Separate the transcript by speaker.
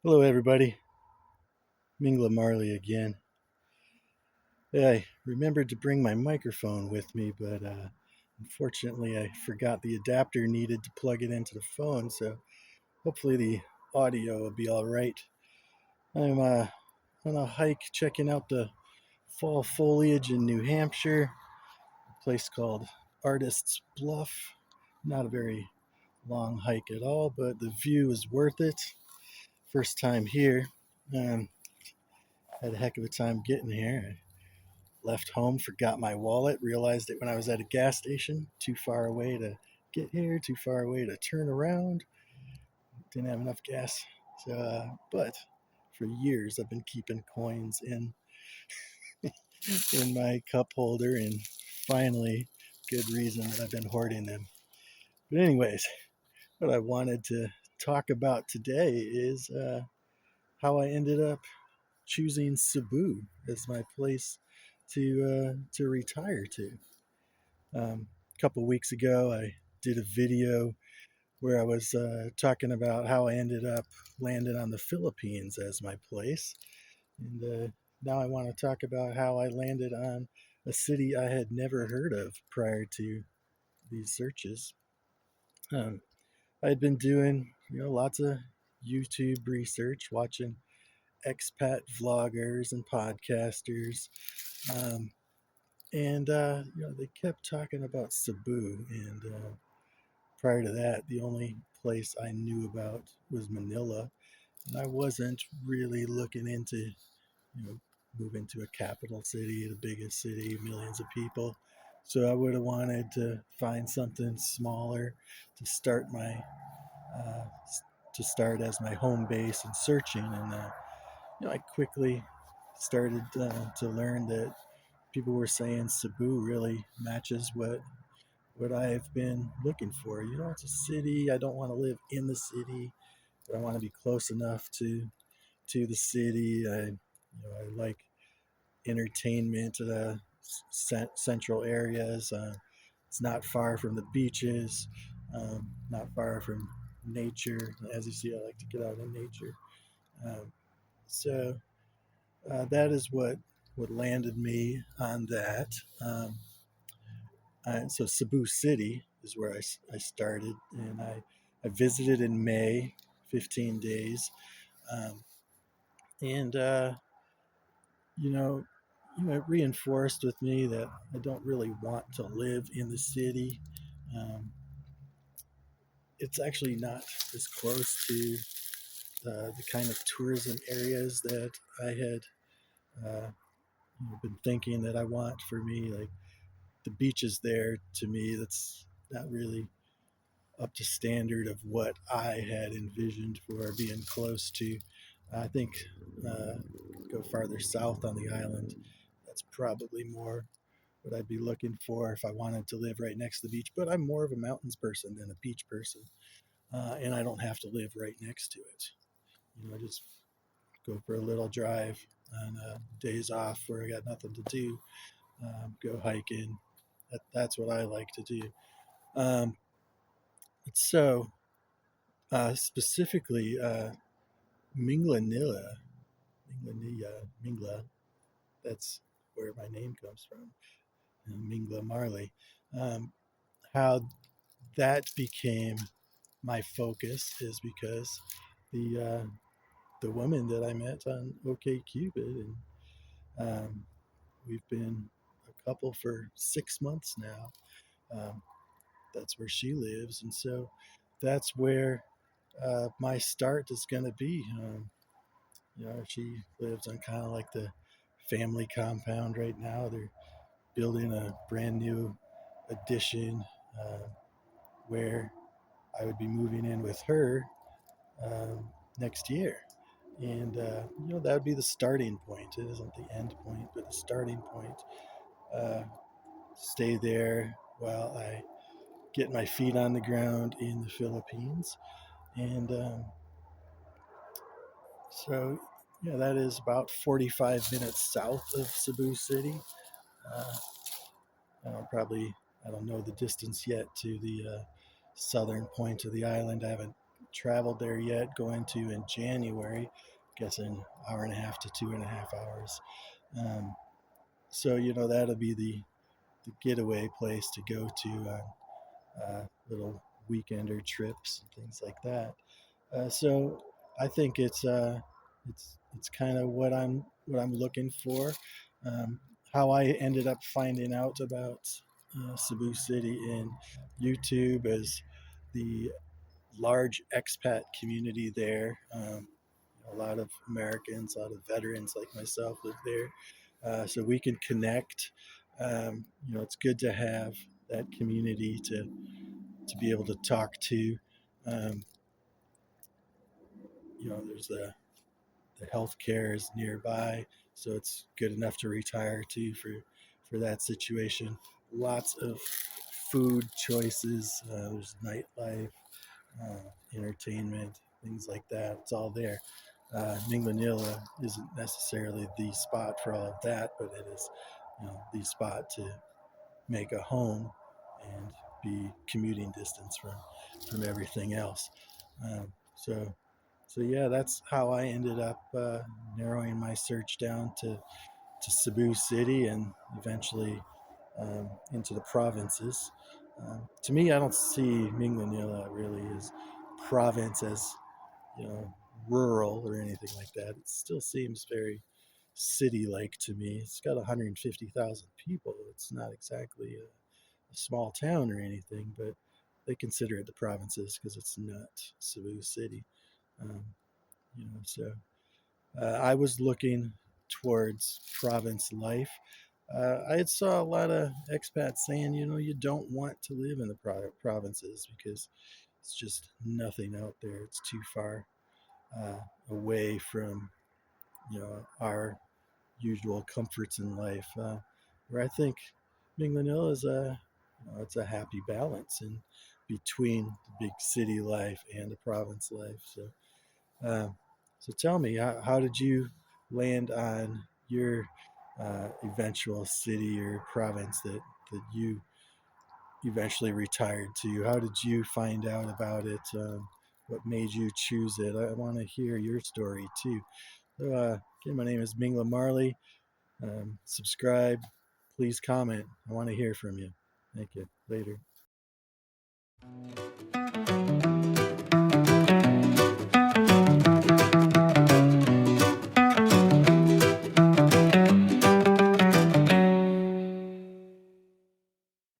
Speaker 1: Hello, everybody. Mingla Marley again. I remembered to bring my microphone with me, but unfortunately, I forgot the adapter needed to plug it into the phone, so hopefully, the audio will be all right. I'm on a hike checking out the fall foliage in New Hampshire, a place called Artist's Bluff. Not a very long hike at all, but the view is worth it. First time here. Um, had a heck of a time getting here. Left home, forgot my wallet, realized it when I was at a gas station, too far away to get here, too far away to turn around, didn't have enough gas. But for years, I've been keeping coins in my cup holder, and finally, good reason that I've been hoarding them. But anyways, what I wanted to talk about today is how I ended up choosing Cebu as my place to retire to. A couple weeks ago, I did a video where I was talking about how I ended up landing on the Philippines as my place. And now I want to talk about how I landed on a city I had never heard of prior to these searches. Um, I had been doing, lots of YouTube research, watching expat vloggers and podcasters. Um, and they kept talking about Cebu, and prior to that, the only place I knew about was Manila, and I wasn't really looking into, moving to a capital city, the biggest city, millions of people. So I would have wanted to find something smaller to start my uh, to start as my home base and searching. And I quickly started to learn that people were saying Cebu really matches what I've been looking for. It's a city. I don't want to live in the city, but I want to be close enough to the city. I like entertainment, central areas. It's not far from the beaches, not far from nature. As you see, I like to get out in nature. Um, so that is what landed me on that. So Cebu City is where I started, and I visited in May, 15 days, um, and you know, it reinforced with me that I don't really want to live in the city. Um, it's actually not as close to the kind of tourism areas that I had been thinking that I want for me. Like the beaches there, to me, that's not really up to standard of what I had envisioned for being close to. I think uh, go farther south on the island. That's probably more what I'd be looking for if I wanted to live right next to the beach. But I'm more of a mountains person than a beach person, and I don't have to live right next to it. I just go for a little drive on days off where I got nothing to do. Go hiking. That's what I like to do. Um, so specifically, Mingla Nilla, Mingla. That's where my name comes from. Mingla Marley. Um, how that became my focus is because the woman that I met on OkCupid, and um, we've been a couple for 6 months now. Um, that's where she lives, and so that's where my start is going to be. She lives on kind of like the family compound right now. They're building a brand new addition where I would be moving in with her next year. And, that would be the starting point. It isn't the end point, but the starting point. Uh, Stay there while I get my feet on the ground in the Philippines. And so, yeah, that is about 45 minutes south of Cebu City. Uh, I don't know the distance yet to the southern point of the island. I haven't traveled there yet. Going to in January, guessing hour and a half to 2.5 hours. Um, so that'll be the getaway place to go to on little weekender trips and things like that. So I think it's kind of what I'm looking for. Um, how I ended up finding out about Cebu City in YouTube is the large expat community there. A lot of Americans, a lot of veterans like myself live there, so we can connect. It's good to have that community to be able to talk to. Um, there's the healthcare is nearby, so it's good enough to retire to for that situation. Lots of food choices. There's nightlife, entertainment, things like that. It's all there. Mingla isn't necessarily the spot for all of that, but it is, the spot to make a home and be commuting distance from everything else. So yeah, that's how I ended up narrowing my search down to Cebu City and eventually into the provinces. To me, I don't see Minglanilla really as province, as you know rural or anything like that. It still seems very city-like to me. It's got 150,000 people. It's not exactly a small town or anything, but they consider it the provinces because it's not Cebu City. Um, so I was looking towards province life. I had saw a lot of expats saying, you don't want to live in the provinces because it's just nothing out there. It's too far uh, away from our usual comforts in life. Where I think Minglanil is it's a happy balance in between the big city life and the province life. Uh, so tell me, how did you land on your eventual city or province that you eventually retired to? How did you find out about it? What made you choose it? I want to hear your story too. So, again, my name is Mingla Marley. Subscribe, please comment. I want to hear from you. Thank you. Later.